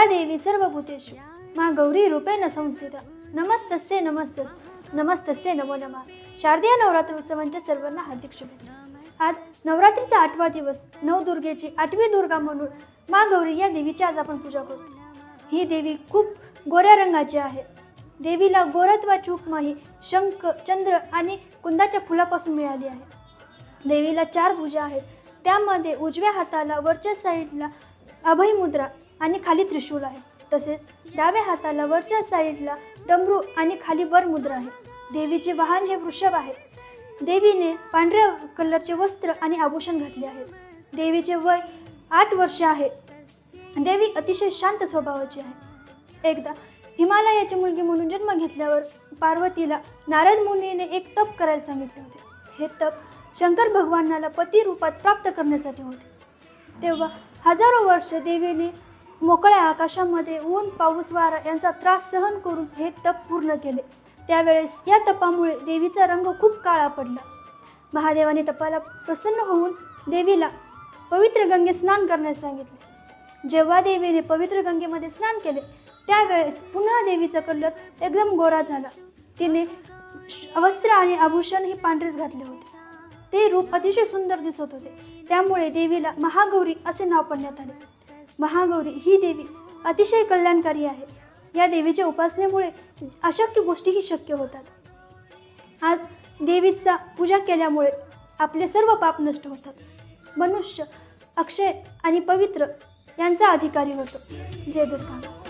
या देवी सर्वभूतेषु मा गौरी रूपेण संस्थिता नमस्तस्ये नमस्तस्ये नमो नमः। शारदीय नवरात्र उत्सवांच्या सर्वांना हार्दिक शुभेच्छा। आज नवरात्रीचा 8वा दिवस, नवदुर्गेची 8वी दुर्गा म्हणून मा गौरी या देवीची आज आपण पूजा करतो। ही देवी खूप गोऱ्या रंगाची आहे। देवीला गोरत्वाची उपमा ही शंख, चंद्र आणि कुंदाच्या फुलापासून मिळाली आहे। देवीला 4 भुजा आहेत, त्यामध्ये उजव्या हाताला वरच्या साईडला अभय मुद्रा आणि खाली त्रिशूल आहे, तसेच डाव्या हाताला वरच्या साईडला डमरू आणि खाली वर मुद्रा आहे। देवीचे वाहन हे वृषभ आहे। देवीने पांढऱ्या कलरचे वस्त्र आणि आभूषण घातले आहेत। देवीचे वय 8 वर्ष आहे। देवी अतिशय शांत स्वभावाची आहे। एकदा हिमालयाची मुलगी म्हणून जन्म घेतल्यावर पार्वतीला नारद मुनीने एक तप करायला सांगितले होते। हे तप शंकर भगवानाला पती रूपात प्राप्त करण्यासाठी होते। तेव्हा हजारो वर्ष देवीने मोकळ्या आकाशामध्ये ऊन, पाऊस, वारा यांचा त्रास सहन करून हे तप पूर्ण केले। त्यावेळेस या तपामुळे देवीचा रंग खूप काळा पडला। महादेवाने तपाला प्रसन्न होऊन देवीला पवित्र गंगेत स्नान करण्यास सांगितले। जेव्हा देवीने पवित्र गंगेमध्ये स्नान केले त्यावेळेस पुन्हा देवीचा कलर एकदम गोरा झाला। तिने वस्त्र आणि आभूषण ही पांढरेच घातले होते। ते रूप अतिशय सुंदर दिसत होते, त्यामुळे देवीला महागौरी असे नाव पडण्यात आले। महागौरी ही देवी अतिशय कल्याणकारी आहे। या देवीच्या उपासनेमुळे अशक्य गोष्टीही शक्य होतात। आज देवीचा पूजा केल्यामुळे आपले सर्व पाप नष्ट होतात। मनुष्य अक्षय आणि पवित्र यांचा अधिकारी होतो। जय दुर्गा।